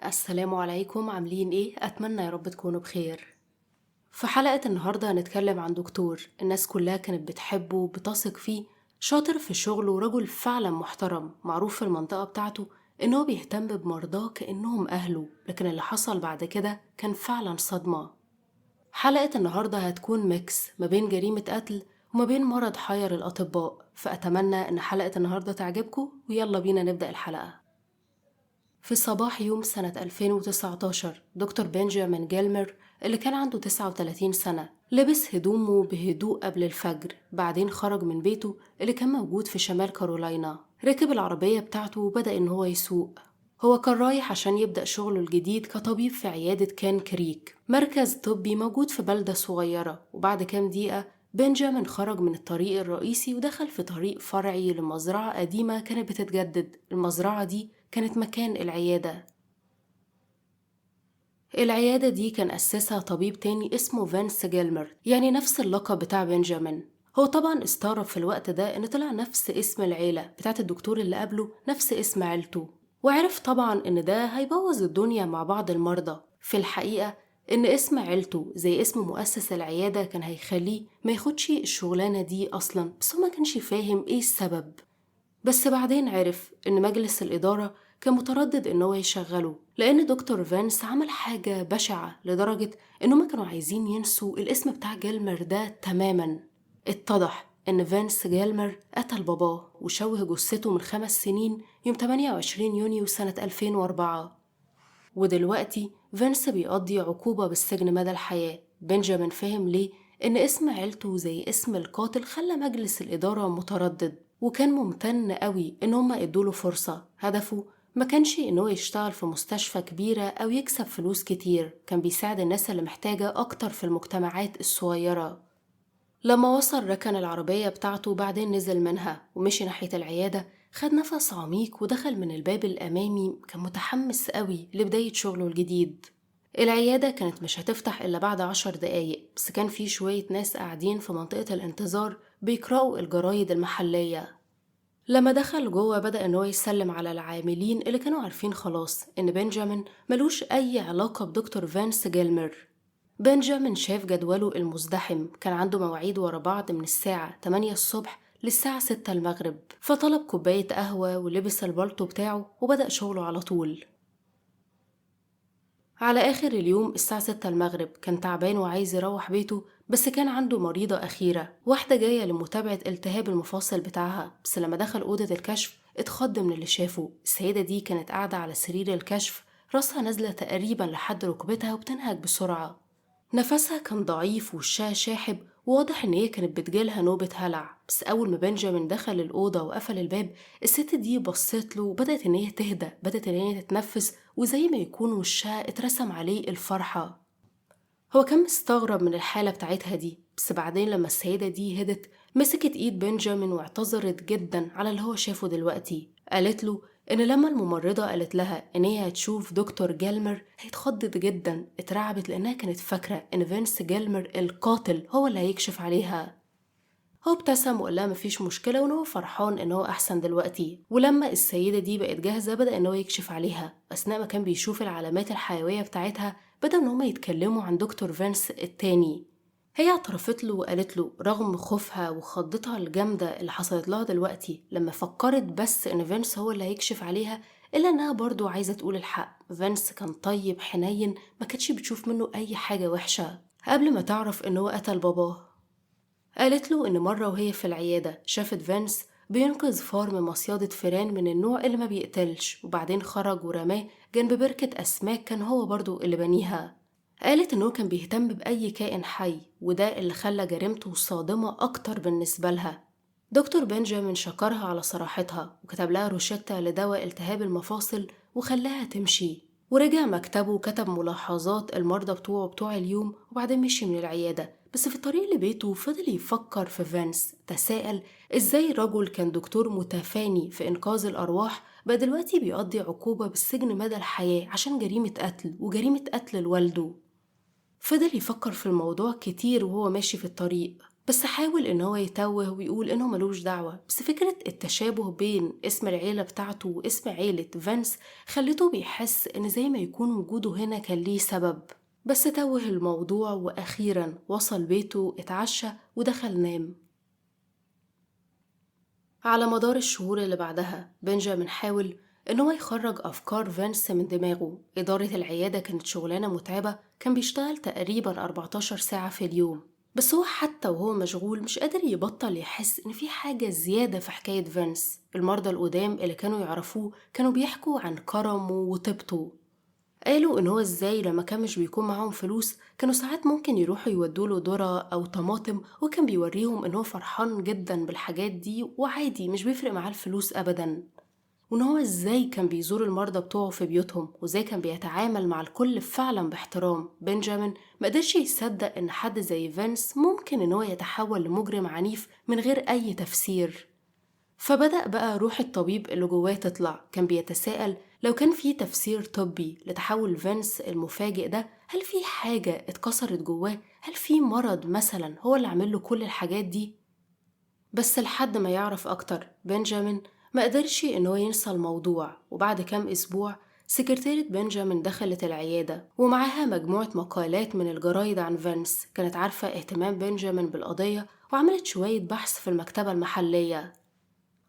السلام عليكم، عاملين ايه؟ اتمنى يا رب تكونوا بخير. في حلقة النهاردة هنتكلم عن دكتور الناس كلها كانت بتحبه وبتثق فيه، شاطر في شغله ورجل فعلا محترم، معروف في المنطقة بتاعته ان هو بيهتم بمرضاه كأنهم اهله. لكن اللي حصل بعد كده كان فعلا صدمة. حلقة النهاردة هتكون ميكس ما بين جريمة قتل وما بين مرض حير الأطباء، فأتمنى ان حلقة النهاردة تعجبكم، ويلا بينا نبدأ الحلقة. في صباح يوم سنة 2019 دكتور بنجامين جيلمر اللي كان عنده 39 سنة لبس هدومه بهدوء قبل الفجر، بعدين خرج من بيته اللي كان موجود في شمال كارولاينا، ركب العربية بتاعته وبدأ إن هو يسوق. هو كان رايح عشان يبدأ شغله الجديد كطبيب في عيادة كان كريك، مركز طبي موجود في بلدة صغيرة. وبعد كام دقيقة بنجامين خرج من الطريق الرئيسي ودخل في طريق فرعي لمزرعة قديمة كانت بتتجدد. المزرعة دي كانت مكان العيادة دي كان أسسها طبيب تاني اسمه فانس جيلمر، يعني نفس اللقب بتاع بنجامين. هو طبعا استغرب في الوقت ده إن طلع نفس اسم العيلة بتاعت الدكتور اللي قبله، نفس اسم عيلته، وعرف طبعا إن ده هيبوظ الدنيا مع بعض المرضى. في الحقيقة إن اسم عيلته زي اسم مؤسس العيادة كان هيخليه ما ياخدش الشغلانة دي أصلا، بس هو ما كانش فاهم إيه السبب. بس بعدين عرف إن مجلس الإدارة كان متردد إن هو يشغله، لأن دكتور فانس عمل حاجة بشعة لدرجة إنهم كانوا عايزين ينسوا الاسم بتاع جيلمر ده تماما. اتضح إن فانس جيلمر قتل باباه وشوه جثته من 5 سنين يوم 28 يونيو سنة 2004، ودلوقتي فانس بيقضي عقوبة بالسجن مدى الحياة. بنجامين فهم ليه إن اسم عيلته زي اسم القاتل خلى مجلس الإدارة متردد، وكان ممتن قوي إن هما ادوله فرصة. هدفه ما كانش إنه يشتغل في مستشفى كبيرة أو يكسب فلوس كتير، كان بيساعد الناس اللي محتاجة أكتر في المجتمعات الصغيرة. لما وصل ركن العربية بتاعته، بعدين نزل منها ومشي ناحية العيادة، خد نفس عميق ودخل من الباب الأمامي. كان متحمس قوي لبداية شغله الجديد. العيادة كانت مش هتفتح إلا بعد 10 دقايق، بس كان في شوية ناس قاعدين في منطقة الانتظار بيقرأوا الجرايد المحلية. لما دخل جوه بدأ إن هو يسلم على العاملين اللي كانوا عارفين خلاص إن بنجامين ملوش أي علاقة بدكتور فانس جيلمر. بنجامين شاف جدوله المزدحم، كان عنده مواعيد ورا بعض من الساعة 8 الصبح للساعة 6 المغرب، فطلب كوباية قهوة ولبس البلطو بتاعه وبدأ شغله على طول. على آخر اليوم الساعة 6 المغرب كان تعبان وعايز يروح بيته، بس كان عنده مريضة أخيرة، واحدة جاية لمتابعة التهاب المفاصل بتاعها. بس لما دخل أوضة الكشف اتخض من اللي شافه. السيدة دي كانت قاعدة على سرير الكشف، راسها نازلة تقريبا لحد ركبتها وبتنهج بسرعة. نفسها كان ضعيف ووشها شاحب، وواضح إن هي كانت بتجيلها نوبة هلع. بس أول ما بنجامين دخل الأوضة وقفل الباب، الست دي بصت له وبدأت إن هي تهدى، بدأت إن هي تتنفس، وزي ما يكون وشها اترسم عليه الفرحة. هو كان مستغرب من الحالة بتاعتها دي، بس بعدين لما السيدة دي هدت مسكت ايد بنجامين واعتذرت جدا على اللي هو شافه دلوقتي. قالت له ان لما الممرضة قالت لها ان هي هتشوف دكتور جيلمر هي اتخضت جدا، اترعبت لانها كانت فاكرة ان فينس جيلمر القاتل هو اللي هيكشف عليها. هو ابتسم وقال لها مفيش مشكلة وان هو فرحان ان هو احسن دلوقتي. ولما السيدة دي بقت جاهزة بدأ ان هو يكشف عليها. اثناء ما كان بيشوف العلامات الحيوية بتاعتها بدأ ان هما يتكلموا عن دكتور فينس التاني. هي اعترفت له وقالت له رغم خوفها وخضتها الجامدة اللي حصلت لها دلوقتي لما فكرت بس ان فينس هو اللي هيكشف عليها، الا انها برضو عايزة تقول الحق. فينس كان طيب حنين، ما كانتش بتشوف منه اي حاجة وحشة قبل ما تعرف ان هو قتل باباه. قالت له إن مرة وهي في العيادة شافت فانس بينقذ فار من مصيادة فيران من النوع اللي ما بيقتلش، وبعدين خرج ورماه جنب بركة أسماك كان هو برضو اللي بنيها. قالت إنه كان بيهتم بأي كائن حي، وده اللي خلى جريمته صادمة أكتر بالنسبة لها. دكتور بنجامين شكرها على صراحتها وكتب لها روشتة لدواء التهاب المفاصل وخلاها تمشي، ورجع مكتبه وكتب ملاحظات المرضى بتوع اليوم، وبعدين مشي من العيادة. بس في الطريق لبيته فضل يفكر في فانس، تساءل ازاي رجل كان دكتور متفاني في إنقاذ الأرواح بقى دلوقتي بيقضي عقوبة بالسجن مدى الحياة عشان جريمة قتل وجريمة قتل لوالده. فضل يفكر في الموضوع كتير وهو ماشي في الطريق. بس حاول إن هو يتوه ويقول إنه ملوش دعوة، بس فكرة التشابه بين اسم العيلة بتاعته واسم عيلة فينس خلته بيحس إن زي ما يكون وجوده هنا كان ليه سبب. بس توه الموضوع، وأخيرا وصل بيته، اتعشى ودخل نام. على مدار الشهور اللي بعدها بنجامين حاول إن هو يخرج أفكار فينس من دماغه. إدارة العيادة كانت شغلانة متعبة، كان بيشتغل تقريبا 14 ساعة في اليوم، بس هو حتى وهو مشغول مش قادر يبطل يحس إن في حاجة زيادة في حكاية فينس. المرضى القدام اللي كانوا يعرفوه كانوا بيحكوا عن كرمه وطيبته. قالوا إن هو إزاي لما كان مش بيكون معاهم فلوس كانوا ساعات ممكن يروحوا يودوله ذرة أو طماطم، وكان بيوريهم إن هو فرحان جدا بالحاجات دي وعادي مش بيفرق معاه الفلوس أبدا. وإن هو إزاي كان بيزور المرضى بتوعه في بيوتهم، وإزاي كان بيتعامل مع الكل فعلا باحترام. بنجامين مقدرش يصدق إن حد زي فينس ممكن إن هو يتحول لمجرم عنيف من غير أي تفسير. فبدأ بقى روح الطبيب اللي جواه تطلع، كان بيتساءل لو كان في تفسير طبي لتحول فينس المفاجئ ده. هل في حاجة اتكسرت جواه؟ هل في مرض مثلا هو اللي عمله كل الحاجات دي؟ بس لحد ما يعرف أكتر بنجامين ما قدرش إن هو ينسى الموضوع. وبعد كام أسبوع سكرتيرة بنجامين دخلت العيادة ومعاها مجموعة مقالات من الجرايد عن فينس. كانت عارفة اهتمام بنجامين بالقضية وعملت شوية بحث في المكتبة المحلية.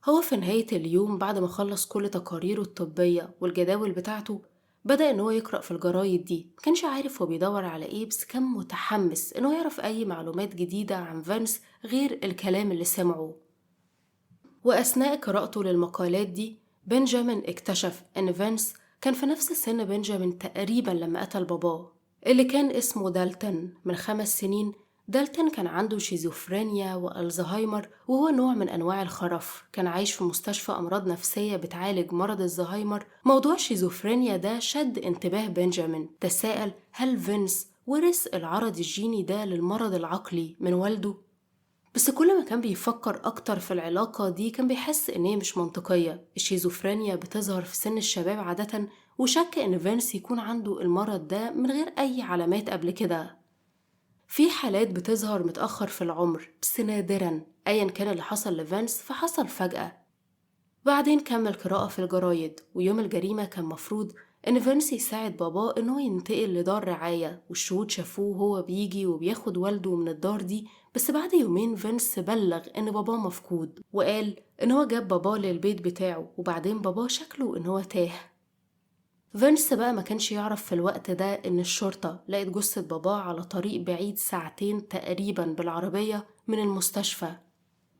هو في نهاية اليوم بعد ما خلص كل تقاريره الطبية والجداول بتاعته بدأ إن هو يقرأ في الجرايد دي. مكانش عارف هو بيدور على إيه، بس كان متحمس إن هو يعرف أي معلومات جديدة عن فينس غير الكلام اللي سمعه. وأثناء قراءته للمقالات دي بنجامين اكتشف إن فينس كان في نفس سن بنجامين تقريبا لما قتل باباه اللي كان اسمه دالتون من 5 سنين. دالتون كان عنده شيزوفرينيا وألزهايمر، وهو نوع من أنواع الخرف. كان عايش في مستشفى أمراض نفسية بتعالج مرض الزهايمر. موضوع شيزوفرينيا ده شد انتباه بنجامين، تساءل هل فينس ورث العرض الجيني ده للمرض العقلي من والده؟ بس كل ما كان بيفكر أكتر في العلاقة دي كان بيحس إن هي مش منطقية. الشيزوفرينيا بتظهر في سن الشباب عادة، وشك إن فينس يكون عنده المرض ده من غير أي علامات قبل كده. في حالات بتظهر متأخر في العمر بس نادرا. أيا كان اللي حصل لفينس فحصل فجأة. بعدين كمل قراءة في الجرايد، ويوم الجريمة كان مفروض إن فينس يساعد باباه إنه ينتقل لدار رعاية، والشهود شافوه هو بيجي وبياخد والده من الدار دي. بس بعد يومين فينس بلغ إن باباه مفقود، وقال إن هو جاب باباه للبيت بتاعه، وبعدين باباه شكله إن هو تاه. فينس بقى ما كانش يعرف في الوقت ده إن الشرطة لقت جثة باباه على طريق بعيد 2 تقريبا بالعربية من المستشفى.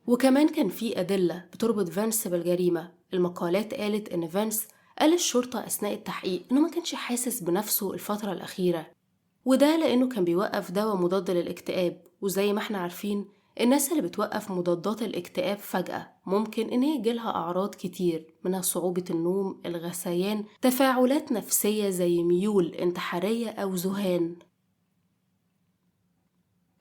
وكمان كان في أدلة بتربط فانس بالجريمة. المقالات قالت إن فانس قال الشرطة أثناء التحقيق إنه ما كانش حاسس بنفسه الفترة الأخيرة، وده لأنه كان بيوقف دواء مضاد للاكتئاب. وزي ما احنا عارفين الناس اللي بتوقف مضادات الاكتئاب فجأة ممكن إن هي يجيلها أعراض كتير، منها صعوبة النوم، الغثيان، تفاعلات نفسية زي ميول انتحارية أو ذهان.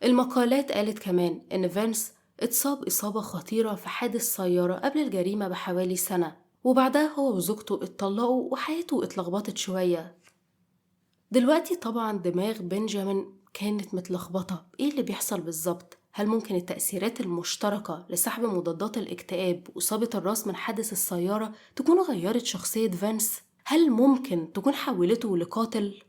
المقالات قالت كمان إن فينس اتصاب إصابة خطيرة في حادث سيارة قبل الجريمة بحوالي سنة، وبعدها هو وزوجته اتطلقوا وحياته اتلخبطت شوية. دلوقتي طبعا دماغ بنجامين كانت متلخبطة، ايه اللي بيحصل بالظبط؟ هل ممكن التأثيرات المشتركة لسحب مضادات الاكتئاب وإصابة الراس من حادث السيارة تكون غيرت شخصية فينس؟ هل ممكن تكون حولته لقاتل؟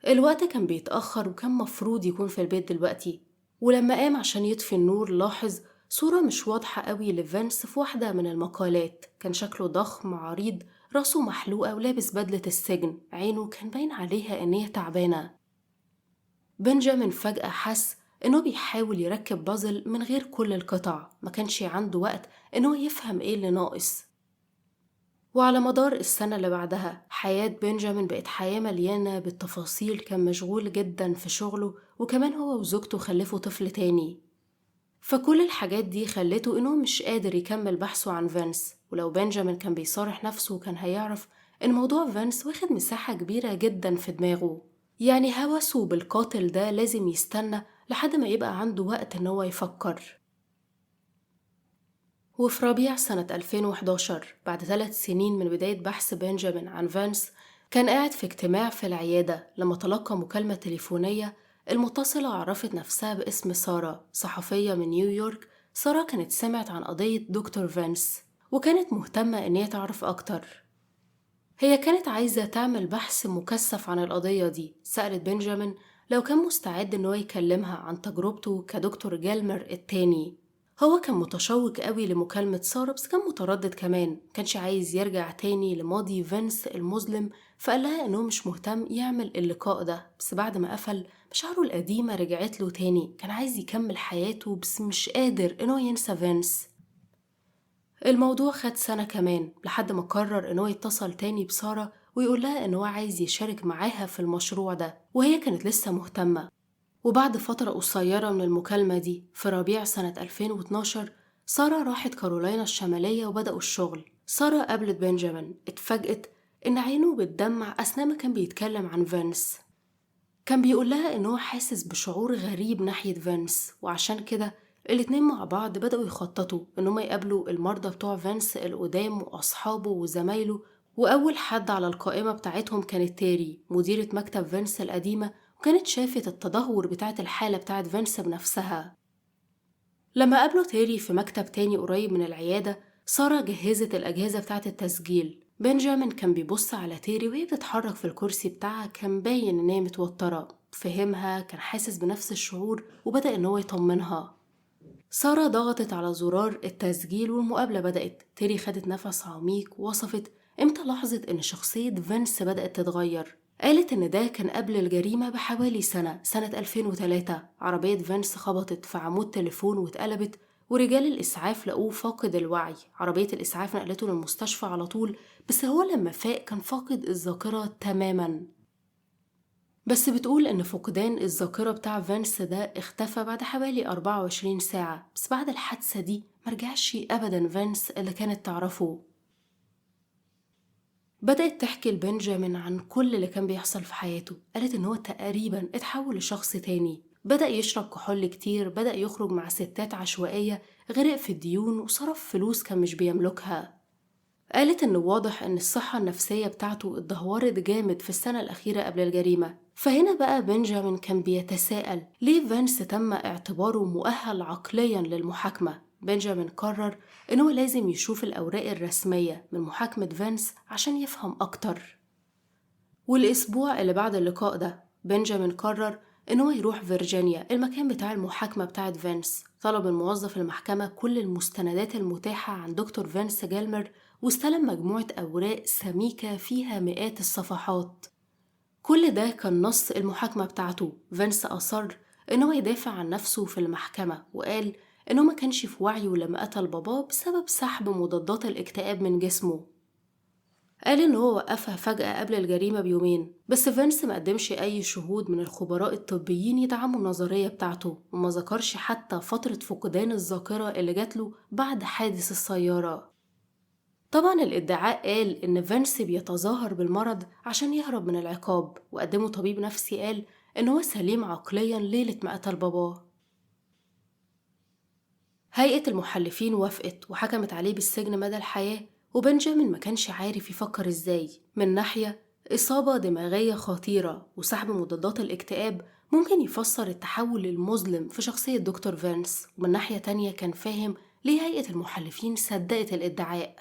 الوقت كان بيتأخر وكان مفروض يكون في البيت دلوقتي، ولما قام عشان يطفي النور لاحظ صورة مش واضحة قوي لفانس في واحدة من المقالات. كان شكله ضخم عريض، راسه محلوقة ولابس بدلة السجن، عينه كان باين عليها إن هي تعبانة. بنجامين فجأة حس إنه بيحاول يركب بازل من غير كل القطع، ما كانش عنده وقت إنه يفهم إيه اللي ناقص. وعلى مدار السنة اللي بعدها حياة بنجامين بقت حياة مليانة بالتفاصيل. كان مشغول جدا في شغله، وكمان هو وزوجته خلفوا طفل تاني. فكل الحاجات دي خلته إنه مش قادر يكمل بحثه عن فانس. ولو بنجامين كان بيصارح نفسه كان هيعرف إن موضوع فانس واخد مساحة كبيرة جدا في دماغه. يعني هوسه بالقاتل ده لازم يستنى لحد ما يبقى عنده وقت إن هو يفكر. وفي ربيع سنة 2011 بعد 3 سنين من بداية بحث بنجامين عن فانس، كان قاعد في اجتماع في العيادة لما تلقى مكالمة تليفونية المتصلة عرفت نفسها باسم سارة، صحفية من نيويورك. سارة كانت سمعت عن قضية دكتور فينس وكانت مهتمة إن هي تعرف أكتر. هي كانت عايزة تعمل بحث مكثف عن القضية دي. سألت بنجامين لو كان مستعد إن هو يكلمها عن تجربته كدكتور جالمر التاني. هو كان متشوق قوي لمكالمة سارة، بس كان متردد كمان، مكانش عايز يرجع تاني لماضي فينس المظلم. فقال لها إنه مش مهتم يعمل اللقاء ده. بس بعد ما قفل، مشاعره القديمة رجعت له تاني. كان عايز يكمل حياته بس مش قادر إنه ينسى فينس. الموضوع خد سنة كمان لحد ما قرر إنه يتصل تاني بسارة ويقول لها إنه عايز يشارك معاها في المشروع ده، وهي كانت لسه مهتمة. وبعد فترة قصيرة من المكالمة دي، في ربيع سنة 2012، سارة راحت كارولاينا الشمالية وبدأوا الشغل. سارة قابلت بنجامين، اتفاجئت إن عينه بتدمع أثناء ما كان بيتكلم عن فينس. كان بيقول لها إنه حاسس بشعور غريب ناحية فينس، وعشان كده الاتنين مع بعض بدأوا يخططوا إنهم يقابلوا المرضى بتوع فينس القدام وأصحابه وزمايله. وأول حد على القائمة بتاعتهم كانت تيري، مديرة مكتب فينس القديمة، وكانت شافت التدهور بتاعت الحالة بتاعت فينس بنفسها. لما قابلوا تيري في مكتب تاني قريب من العيادة، سارة جهزت الأجهزة بتاعت التسجيل. بنجامين كان بيبص على تيري وهي بتتحرك في الكرسي بتاعها، كان باين إن هي متوترة. فهمها، كان حاسس بنفس الشعور وبدأ إن هو يطمنها. سارة ضغطت على زرار التسجيل والمقابلة بدأت. تيري خدت نفس عميق ووصفت إمتى لاحظت إن شخصية فينس بدأت تتغير. قالت إن ده كان قبل الجريمة بحوالي سنة 2003. عربية فينس خبطت في عمود تليفون واتقلبت، ورجال الإسعاف لقوه فاقد الوعي. عربية الإسعاف نقلته للمستشفى على طول، بس هو لما فاق كان فاقد الذاكرة تماماً. بس بتقول إن فقدان الذاكرة بتاع فينس ده اختفى بعد حوالي 24 ساعة. بس بعد الحادثة دي مرجعش أبدا فينس اللي كانت تعرفه. بدأت تحكي لبنجامين عن كل اللي كان بيحصل في حياته. قالت إن هو تقريبا اتحول لشخص تاني، بدأ يشرب كحول كتير، بدأ يخرج مع ستات عشوائية، غرق في الديون وصرف فلوس كان مش بيملكها. قالت إنه واضح إن الصحة النفسية بتاعته اتدهورت جامد في السنة الأخيرة قبل الجريمة. فهنا بقى بنجامين كان بيتساءل ليه فينس تم اعتباره مؤهل عقليا للمحاكمة. بنجامين قرر إنه لازم يشوف الأوراق الرسمية من محاكمة فينس عشان يفهم أكتر. والأسبوع اللي بعد اللقاء ده، بنجامين قرر إنه يروح فيرجينيا، المكان بتاع المحاكمة بتاعت فينس. طلب من موظف المحكمة كل المستندات المتاحة عن دكتور فينس جالمر، واستلم مجموعة أوراق سميكة فيها مئات الصفحات. كل ده كان نص المحاكمة بتاعته. فينس أصر إنه يدافع عن نفسه في المحكمة، وقال إنه ما كانش في وعيه لما قتل باباه بسبب سحب مضادات الاكتئاب من جسمه. قال إن هو وقفها فجأة قبل الجريمة بيومين. بس فينس ما قدمش أي شهود من الخبراء الطبيين يدعموا النظرية بتاعته، وما ذكرش حتى فترة فقدان الذاكرة اللي جاتله بعد حادث السيارة. طبعا الادعاء قال إن فينس بيتظاهر بالمرض عشان يهرب من العقاب، وقدمه طبيب نفسي قال إن هو سليم عقليا ليلة ما قتل باباه. هيئة المحلفين وافقت وحكمت عليه بالسجن مدى الحياة. وبنجامين ما كانش عارف يفكر ازاي. من ناحية، إصابة دماغية خطيرة وسحب مضادات الاكتئاب ممكن يفسر التحول المظلم في شخصية دكتور فينس، ومن ناحية تانية كان فاهم ليه هيئة المحلفين صدقت الادعاء.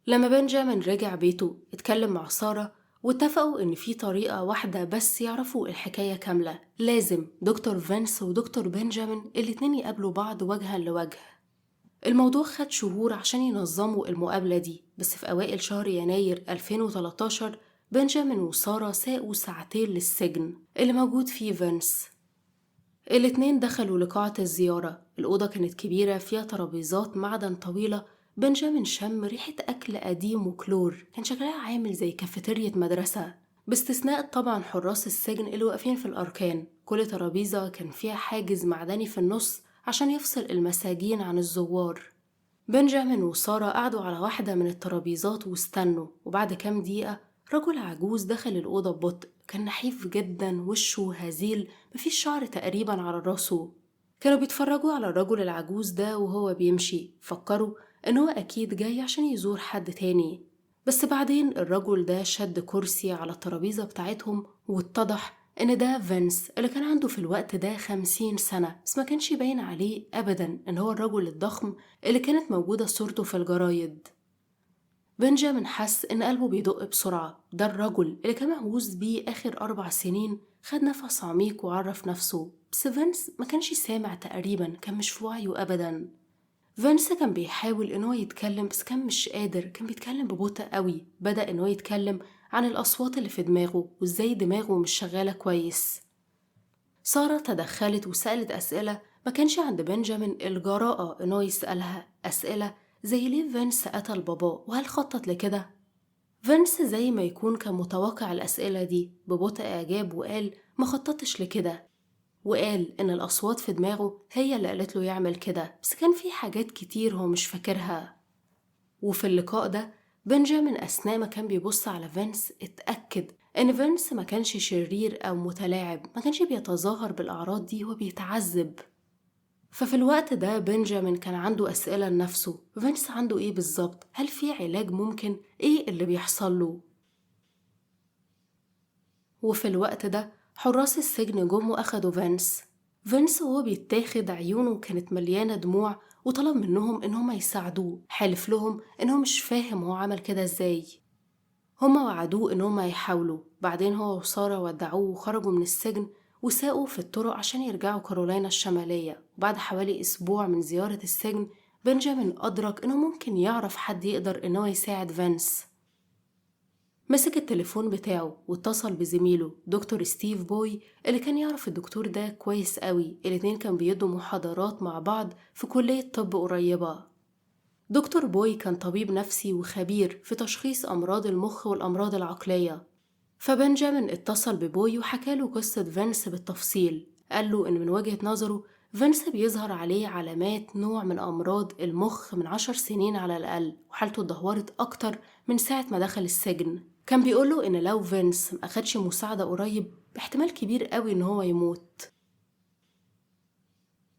لما بنجامين رجع بيته، اتكلم مع سارة واتفقوا إن في طريقة واحدة بس يعرفوا الحكاية كاملة. لازم دكتور فينس ودكتور بنجامين الاتنين يقابلوا بعض وجها لوجه. الموضوع خد شهور عشان ينظموا المقابلة دي، بس في أوائل شهر يناير 2013 بنجامين وسارة ساقوا ساعتين للسجن اللي موجود فيه فينس. الاتنين دخلوا لقاعة الزيارة. الأوضة كانت كبيرة فيها ترابيزات معدن طويلة. بنجامين شم ريحة أكل قديم وكلور، كان شكلها عامل زي كافيتيريا مدرسة، باستثناء طبعا حراس السجن اللي واقفين في الأركان. كل ترابيزة كان فيها حاجز معدني في النص عشان يفصل المساجين عن الزوار. بنجامين وسارة قعدوا على واحدة من الترابيزات واستنوا، وبعد كام دقيقة رجل عجوز دخل الأوضة ببطء. كان نحيف جدا، وشه هزيل، مفيش شعر تقريبا على راسه. كانوا بيتفرجوا على الرجل العجوز ده وهو بيمشي، فكروا إن هو أكيد جاي عشان يزور حد تاني. بس بعدين الرجل ده شد كرسي على الترابيزة بتاعتهم، واتضح إن ده فينس اللي كان عنده في الوقت ده 50 سنة، بس ما كانش باين عليه أبدا إن هو الرجل الضخم اللي كانت موجودة صورته في الجرايد. بنجامين حس إن قلبه بيدق بسرعة. ده الرجل اللي كان مهووس بيه آخر 4 سنين. خد نفس عميق وعرف نفسه، بس فينس ما كانش سامع تقريبا، كان مش في وعيه أبدا. فينس كان بيحاول إن هو يتكلم بس كان مش قادر، كان بيتكلم ببطء قوي. بدأ إن هو يتكلم عن الأصوات اللي في دماغه وإزاي دماغه مش شغالة كويس. سارة تدخلت وسألت أسئلة ما كانش عند بنجامين الجراءة إن هو يسألها، أسئلة زي ليه فينس قتل باباه وهل خطط لكده؟ فينس زي ما يكون كان متوقع الأسئلة دي، ببطء أجاب وقال ما خططش لكده، وقال إن الأصوات في دماغه هي اللي قالت له يعمل كده، بس كان في حاجات كتير هو مش فاكرها. وفي اللقاء ده بنجامين أثناء ما كان بيبص على فينس اتأكد إن فينس ما كانش شرير أو متلاعب، ما كانش بيتظاهر بالأعراض دي، هو بيتعذب. ففي الوقت ده بنجامين كان عنده أسئلة لنفسه، فينس عنده إيه بالظبط؟ هل في علاج ممكن؟ إيه اللي بيحصل له؟ وفي الوقت ده حراس السجن جم وأخدوا فينس وهو بيتاخد عيونه كانت مليانة دموع، وطلب منهم إنهم يساعدوه. حلف لهم إنه مش فاهم هو عمل كده إزاي. هما وعدوه إنهم هيحاولوا. بعدين هو وسارة ودعوه وخرجوا من السجن وساقوا في الطرق عشان يرجعوا كارولاينا الشمالية. وبعد حوالي أسبوع من زيارة السجن بنجامين أدرك إنه ممكن يعرف حد يقدر إنه يساعد فينس. مسك التليفون بتاعه واتصل بزميله دكتور ستيف بوي اللي كان يعرف الدكتور ده كويس قوي. الاتنين كان بيدوا محاضرات مع بعض في كلية طب قريبة. دكتور بوي كان طبيب نفسي وخبير في تشخيص أمراض المخ والأمراض العقلية. فبنجامين اتصل ببوي وحكاله قصة فينس بالتفصيل. قاله إن من وجهة نظره فينس بيظهر عليه علامات نوع من أمراض المخ من 10 سنين على الأقل، وحالته اتدهورت أكتر من ساعة ما دخل السجن. كان بيقوله إن لو فينس مأخدش مساعدة قريب باحتمال كبير قوي إن هو يموت.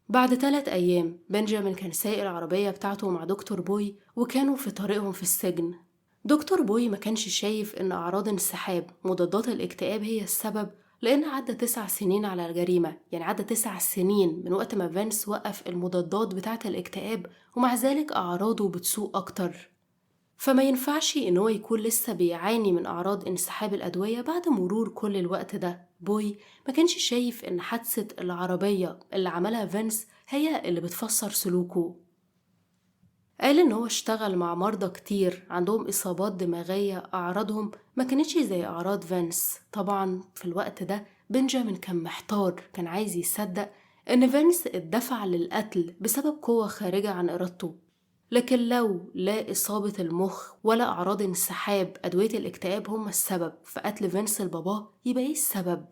بعد 3 أيام بنجامين كان سايق العربية بتاعته مع دكتور بوي وكانوا في طريقهم في السجن. دكتور بوي ما كانش شايف إن أعراض انسحاب مضادات الاكتئاب هي السبب، لأن عدى 9 سنين على الجريمة. يعني عدى 9 سنين من وقت ما فينس وقف المضادات بتاعة الاكتئاب، ومع ذلك أعراضه بتسوء أكتر. فما ينفعش إن هو يكون لسه بيعاني من أعراض انسحاب الأدوية بعد مرور كل الوقت ده. بوي ما كانش شايف إن حادثة العربية اللي عملها فينس هي اللي بتفسر سلوكه. قال إن هو اشتغل مع مرضى كتير عندهم إصابات دماغية أعراضهم ما كانتش زي أعراض فينس. طبعا في الوقت ده بنجامين كان محتار، كان عايز يصدق إن فينس اتدفع للقتل بسبب قوة خارجة عن إرادته. لكن لو لا إصابة المخ ولا أعراض انسحاب أدوية الاكتئاب هما السبب في قتل فينس لباباه، يبقى إيه السبب؟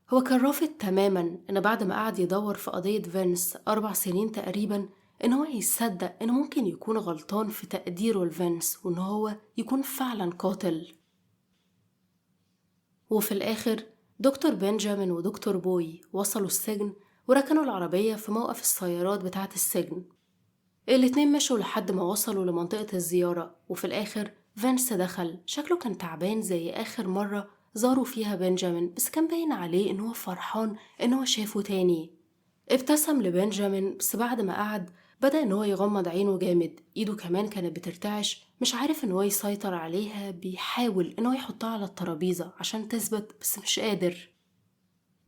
هو كان رافض تماما إن بعد ما قعد يدور في قضية فينس 4 سنين تقريبا إن هو يصدق إنه ممكن يكون غلطان في تقديره لفينس، وإن هو يكون فعلا قاتل. وفي الآخر دكتور بنجامين ودكتور بوي وصلوا السجن وركنوا العربية في موقف السيارات بتاعة السجن. الاتنين مشوا لحد ما وصلوا لمنطقة الزيارة، وفي الآخر فينس دخل. شكله كان تعبان زي آخر مرة زاروا فيها بنجامين، بس كان باين عليه إن هو فرحان إن هو شافه تاني. ابتسم لبنجامين، بس بعد ما قعد بدأ إن هو يغمض عينه جامد. إيده كمان كانت بترتعش، مش عارف إن هو يسيطر عليها. بيحاول إن هو يحطها على الترابيزة عشان تثبت بس مش قادر.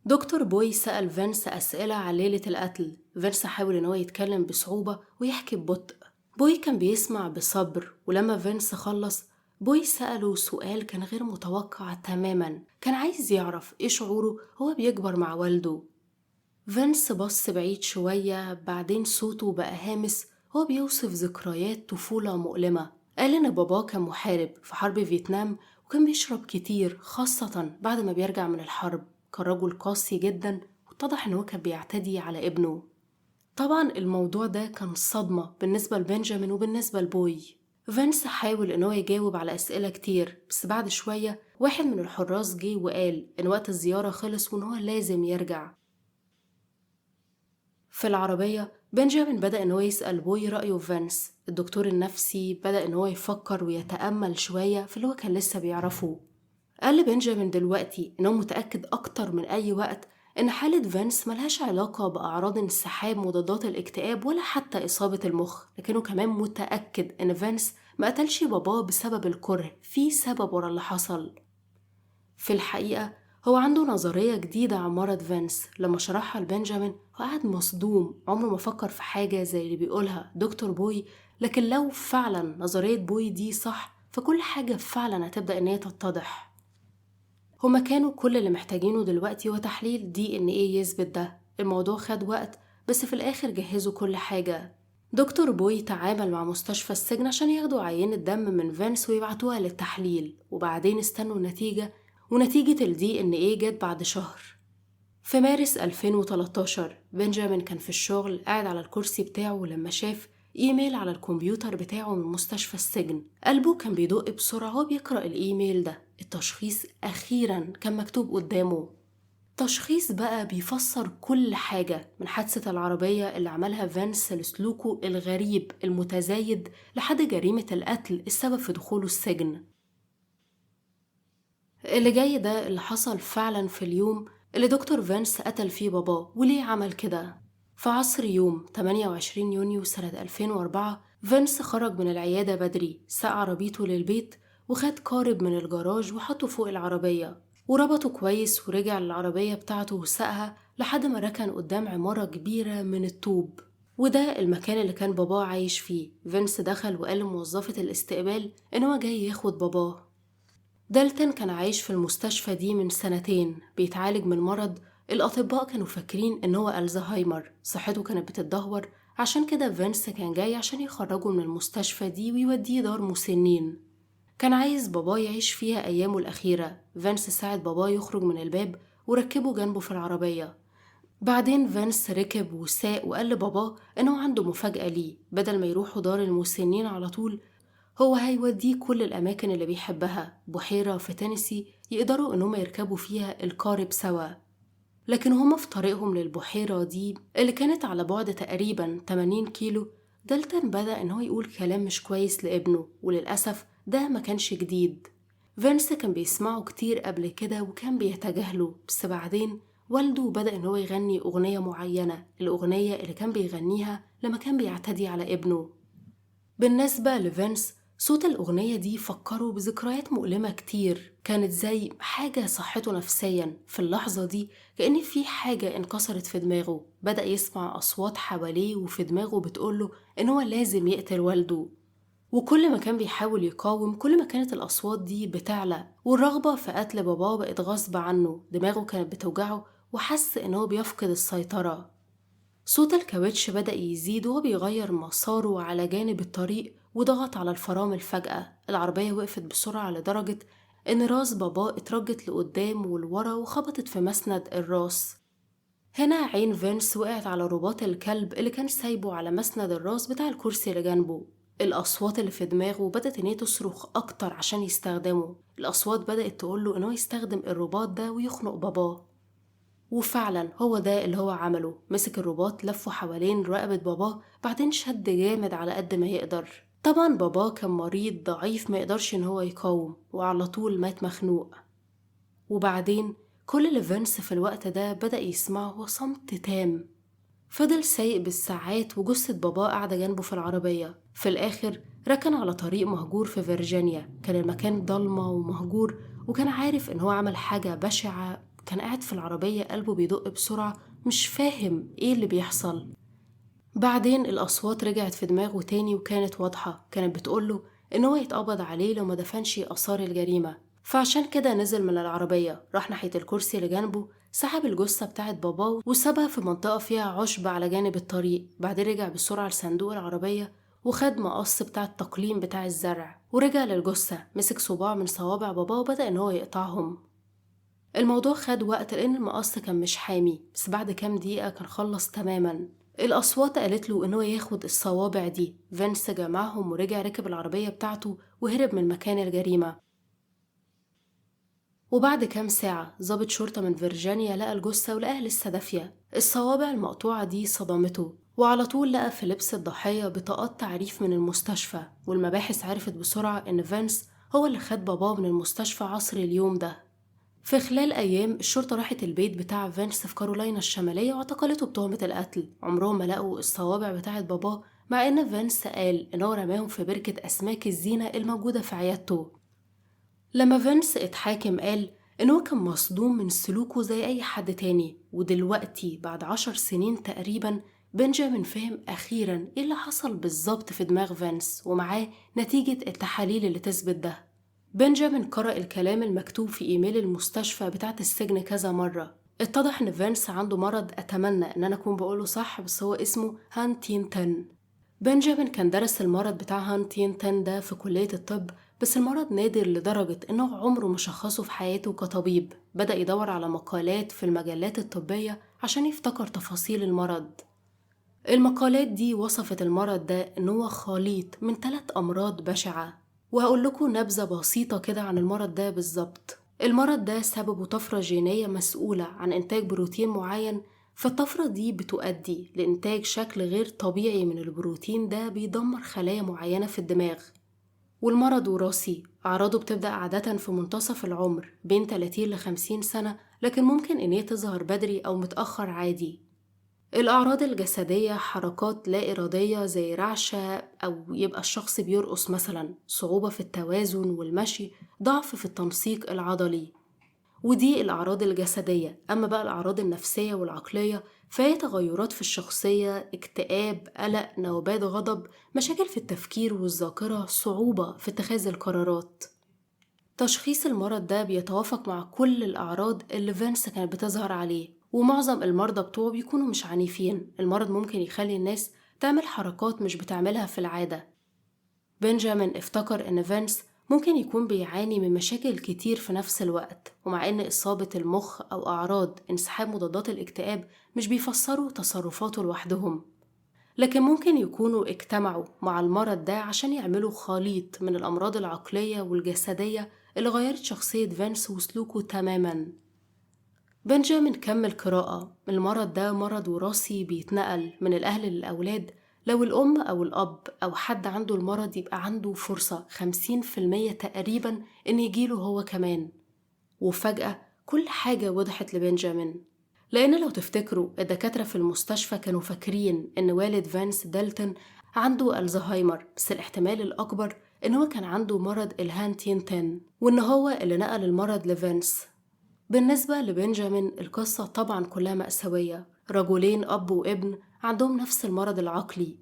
دكتور بوي سأل فينس أسئلة عن ليلة القتل. فينس حاول إن هو يتكلم بصعوبة ويحكي ببطء. بوي كان بيسمع بصبر، ولما فينس خلص بوي سأله سؤال كان غير متوقع تماما. كان عايز يعرف إيه شعوره هو بيكبر مع والده. فينس بص بعيد شوية، بعدين صوته بقى هامس. هو بيوصف ذكريات طفولة مؤلمة. قال إن باباه كان محارب في حرب فيتنام وكان بيشرب كتير، خاصة بعد ما بيرجع من الحرب. كان رجل قاسي جدا، واتضح إن هو كان بيعتدي على ابنه. طبعا الموضوع ده كان صدمة بالنسبة لبنجامين وبالنسبة لبوي. فينس حاول إن هو يجاوب على أسئلة كتير، بس بعد شوية واحد من الحراس جه وقال إن وقت الزيارة خلص وإن هو لازم يرجع. في العربية بنجامين بدأ إن هو يسأل بوي رأيه في فينس. الدكتور النفسي بدأ إن هو يفكر ويتأمل شوية في اللي هو كان لسه بيعرفه. قال بنجامين دلوقتي إنه متأكد أكتر من أي وقت إن حالة فينس ملهاش علاقة بأعراض انسحاب مضادات الاكتئاب ولا حتى إصابة المخ، لكنه كمان متأكد إن فينس ما قتلش باباه بسبب الكره، في سبب ورا اللي حصل. في الحقيقة هو عنده نظرية جديدة عن مرض فينس، لما شرحها لبنجامين وقعد مصدوم، عمره ما فكر في حاجة زي اللي بيقولها دكتور بوي. لكن لو فعلا نظرية بوي دي صح فكل حاجة فعلا هتبدأ إن هي تتضح. هما كانوا كل اللي محتاجينه دلوقتي هو تحليل DNA يثبت ده. الموضوع خد وقت بس في الآخر جهزوا كل حاجة. دكتور بوي تعامل مع مستشفى السجن عشان ياخدوا عينة دم من فينس ويبعتوها للتحليل، وبعدين استنوا النتيجة، ونتيجة ال DNA جت بعد شهر. في مارس 2013 بنجامين كان في الشغل قاعد على الكرسي بتاعه لما شاف إيميل على الكمبيوتر بتاعه من مستشفى السجن. قلبه كان بيدق بسرعة وهو بيقرأ الإيميل ده. التشخيص أخيراً كان مكتوب قدامه، تشخيص بقى بيفسر كل حاجة، من حادثة العربية اللي عملها فينس لسلوكه الغريب المتزايد لحد جريمة القتل السبب في دخوله السجن. اللي جاي ده اللي حصل فعلا في اليوم اللي دكتور فينس قتل فيه باباه، وليه عمل كده. في عصر يوم 28 يونيو سنة 2004 فينس خرج من العيادة بدري، ساق عربيته للبيت وخد قارب من الجراج وحطه فوق العربية وربطه كويس، ورجع للعربية بتاعته وساقها لحد ما ركن قدام عمارة كبيرة من الطوب، وده المكان اللي كان باباه عايش فيه. فينس دخل وقال لموظفة الاستقبال إن هو جاي ياخد باباه. دالتون كان عايش في المستشفى دي من سنتين بيتعالج من مرض الأطباء كانوا فاكرين إن هو ألزهايمر، صحته كانت بتتدهور، عشان كده فينس كان جاي عشان يخرجه من المستشفى دي ويوديه دار مسنين. كان عايز باباه يعيش فيها أيامه الأخيرة. فينس ساعد باباه يخرج من الباب وركبه جنبه في العربية. بعدين فينس ركب وساق وقال لباباه إنه عنده مفاجأة ليه، بدل ما يروحوا دار المسنين على طول هو هيوديه كل الأماكن اللي بيحبها، بحيرة في تينيسي يقدروا إنهم يركبوا فيها القارب سوا. لكن هما في طريقهم للبحيرة دي اللي كانت على بعد تقريبا 80 كيلو، دالتون بدأ إنه يقول كلام مش كويس لابنه، وللأسف ده ما كانش جديد. فينس كان بيسمعه كتير قبل كده وكان بيتجاهله، بس بعدين والده بدأ إنه يغني أغنية معينة، الأغنية اللي كان بيغنيها لما كان بيعتدي على ابنه. بالنسبة لفينس صوت الأغنية دي فكره بذكريات مؤلمة كتير، كانت زي حاجة صحته نفسيا. في اللحظة دي كأن في حاجة انكسرت في دماغه، بدأ يسمع أصوات حواليه وفي دماغه بتقوله إن هو لازم يقتل والده، وكل ما كان بيحاول يقاوم كل ما كانت الأصوات دي بتعلى، والرغبة في قتل باباه بقت غصب عنه. دماغه كانت بتوجعه وحس إنه بيفقد السيطرة. صوت الكاوتش بدأ يزيد وهو بيغير مساره على جانب الطريق وضغط على الفرامل. فجأة العربية وقفت بسرعة لدرجة إن راس باباه اترجت لقدام ولورا وخبطت في مسند الراس. هنا عين فينس وقعت على رباط الكلب اللي كان سايبه على مسند الراس بتاع الكرسي اللي جنبه. الأصوات اللي في دماغه بدأت إن هي تصرخ أكتر عشان يستخدمه. الأصوات بدأت تقوله إنه يستخدم الرباط ده ويخنق باباه، وفعلا هو ده اللي هو عمله. مسك الرباط لفه حوالين رقبة باباه، بعدين شد جامد على قد ما يقدر. طبعا باباه كان مريض ضعيف ما يقدرش ان هو يقاوم، وعلى طول مات مخنوق. وبعدين كل اللي فينس في الوقت ده بدأ يسمعه هو صمت تام. فضل سايق بالساعات وجثة باباه قاعدة جنبه في العربية. في الآخر ركن على طريق مهجور في فيرجينيا، كان المكان ضلمة ومهجور، وكان عارف إن هو عمل حاجة بشعة. كان قاعد في العربية قلبه بيدق بسرعة، مش فاهم إيه اللي بيحصل. بعدين الأصوات رجعت في دماغه تاني وكانت واضحة، كانت بتقوله إن هو يتقبض عليه لو ما دفنش آثار الجريمة. فعشان كده نزل من العربية، راح ناحية الكرسي اللي جنبه، سحب الجثة بتاعت باباه وسابها في منطقة فيها عشب على جانب الطريق. بعدين رجع بسرعة لصندوق العربية وخد مقص بتاع التقليم بتاع الزرع ورجع للجثة، مسك صباع من صوابع باباه وبدأ إن هو يقطعهم. الموضوع خد وقت لأن المقص كان مش حامي، بس بعد كام دقيقة كان خلص تماما. الأصوات قالت له إنه ياخد الصوابع دي. فينس جمعهم ورجع ركب العربية بتاعته وهرب من مكان الجريمة. وبعد كام ساعة ضابط شرطة من فيرجينيا لقى الجثة ولقاها لسه دافية. الصوابع المقطوعة دي صدمته، وعلى طول لقى في لبس الضحية بطاقات تعريف من المستشفى، والمباحث عرفت بسرعة إن فينس هو اللي خد باباه من المستشفى عصر اليوم ده. في خلال أيام الشرطة راحت البيت بتاع فينس في كارولاينا الشمالية واعتقلته بتهمة القتل. عمرهم ما لقوا الصوابع بتاعة باباه، مع إن فينس قال إن هو رماهم في بركة أسماك الزينة الموجودة في عيادته. لما فينس اتحاكم قال إن هو كان مصدوم من سلوكه زي أي حد تاني، ودلوقتي بعد 10 سنين تقريبا بنجامين فهم أخيرا إيه اللي حصل بالظبط في دماغ فينس، ومعاه نتيجة التحاليل اللي تثبت ده. بنجامين قرأ الكلام المكتوب في إيميل المستشفى بتاعة السجن كذا مرة. اتضح إن فينس عنده مرض، أتمنى إن أنا أكون بقوله صح، بس هو اسمه هانتينتون. بنجامين كان درس المرض بتاع هانتينتون ده في كلية الطب، بس المرض نادر لدرجة إنه عمره ما شخصه في حياته كطبيب. بدأ يدور على مقالات في المجلات الطبية عشان يفتكر تفاصيل المرض. المقالات دي وصفت المرض ده إن هو خليط من 3 أمراض بشعة، وهقول لكم نبذة بسيطة كده عن المرض ده بالظبط. المرض ده سببه طفرة جينية مسؤولة عن إنتاج بروتين معين، فالطفرة دي بتؤدي لإنتاج شكل غير طبيعي من البروتين ده بيدمر خلايا معينة في الدماغ. والمرض وراثي، أعراضه بتبدأ عادة في منتصف العمر بين 30 ل 50 سنة، لكن ممكن إن هي تظهر بدري أو متأخر عادي. الأعراض الجسدية حركات لا إرادية زي رعشة، أو يبقى الشخص بيرقص مثلا، صعوبة في التوازن والمشي، ضعف في التنسيق العضلي. ودي الأعراض الجسدية. أما بقى الأعراض النفسية والعقلية فهي تغيرات في الشخصية، اكتئاب، قلق، نوبات غضب، مشاكل في التفكير والذاكرة، صعوبة في اتخاذ القرارات. تشخيص المرض ده بيتوافق مع كل الأعراض اللي فينس كانت بتظهر عليه، ومعظم المرضى بتوعه بيكونوا مش عنيفين. المرض ممكن يخلي الناس تعمل حركات مش بتعملها في العادة. بنجامين افتكر إن فينس ممكن يكون بيعاني من مشاكل كتير في نفس الوقت، ومع إن إصابة المخ أو أعراض انسحاب مضادات الاكتئاب مش بيفسروا تصرفاته لوحدهم، لكن ممكن يكونوا اجتمعوا مع المرض ده عشان يعملوا خليط من الأمراض العقلية والجسدية اللي غيرت شخصية فينس وسلوكه تماماً. بنجامين كمل قراءة. المرض ده مرض وراثي بيتنقل من الأهل للأولاد. لو الأم أو الأب أو حد عنده المرض يبقى عنده فرصة 50% تقريباً إن يجيله هو كمان. وفجأة كل حاجة وضحت لبنجامين، لأن لو تفتكروا الدكاترة في المستشفى كانوا فاكرين إن والد فانس دالتون عنده الزهايمر، بس الاحتمال الأكبر إن هو كان عنده مرض الهانتينتون، وإن هو اللي نقل المرض لفانس. بالنسبة لبنجامين القصة طبعا كلها مأساوية. رجلين أب وابن عندهم نفس المرض العقلي،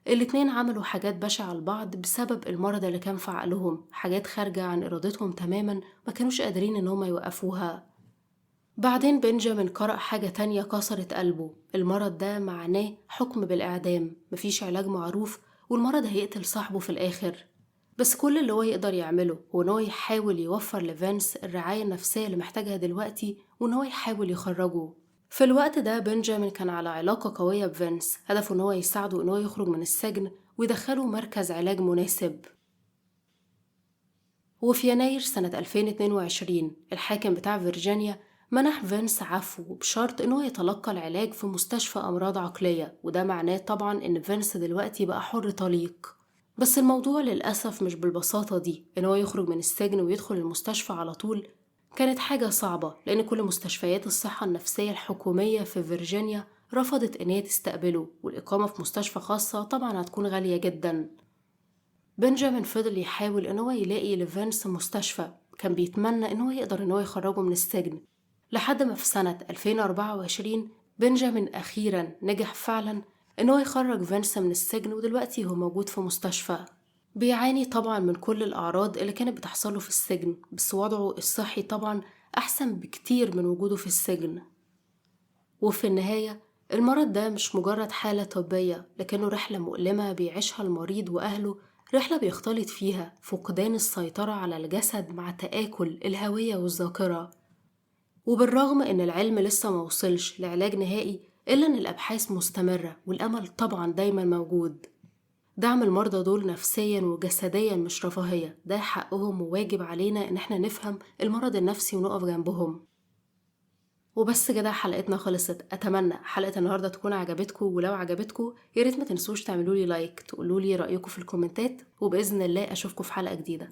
الاتنين عملوا حاجات بشعة لبعض بسبب المرض اللي كان في عقلهم، حاجات خارجة عن إرادتهم تماما، ما كانوش قادرين إن هم يوقفوها. بعدين بنجامين قرأ حاجة تانية كسرت قلبه. المرض ده معناه حكم بالإعدام، مفيش علاج معروف، والمرض هيقتل صاحبه في الآخر. بس كل اللي هو يقدر يعمله هو إن هو يحاول يوفر لفانس الرعاية النفسية اللي محتاجها دلوقتي، وإن هو يحاول يخرجه. في الوقت ده بنجامين كان على علاقة قوية بفانس، هدفه إن هو يساعده إن هو يخرج من السجن ويدخله مركز علاج مناسب. وفي يناير سنة 2022 الحاكم بتاع فيرجينيا منح فينس عفو بشرط إنه يتلقى العلاج في مستشفى أمراض عقلية، وده معناه طبعا إن فينس دلوقتي بقى حر طليق. بس الموضوع للأسف مش بالبساطة دي، إنه يخرج من السجن ويدخل المستشفى على طول. كانت حاجة صعبة لأن كل مستشفيات الصحة النفسية الحكومية في فيرجينيا رفضت إن هي تستقبله، والإقامة في مستشفى خاصة طبعا هتكون غالية جدا. بنجامين فضل يحاول إن هو يلاقي لفانس مستشفى، كان بيتمنى إن هو يقدر إن هو يخرجه من السجن، لحد ما في سنة 2024 بنجامين أخيرا نجح فعلا إن هو يخرج فانس من السجن، ودلوقتي هو موجود في مستشفى. بيعاني طبعا من كل الأعراض اللي كانت بتحصله في السجن، بس وضعه الصحي طبعا أحسن بكتير من وجوده في السجن. وفي النهاية المرض ده مش مجرد حالة طبية، لكنه رحلة مؤلمة بيعيشها المريض وأهله، رحلة بيختلط فيها فقدان السيطرة على الجسد مع تآكل الهوية والذاكرة. وبالرغم إن العلم لسه موصلش لعلاج نهائي، إلا إن الأبحاث مستمرة والأمل طبعا دايما موجود. دعم المرضى دول نفسيا وجسديا مش رفاهية، ده حقهم وواجب علينا إن احنا نفهم المرض النفسي ونقف جنبهم. وبس كده حلقتنا خلصت. اتمنى حلقة النهاردة تكون عجبتكم، ولو عجبتكم ياريت ما تنسوش تعملوا لي لايك، تقولوا لي رأيكم في الكومنتات، وبإذن الله اشوفكم في حلقة جديدة.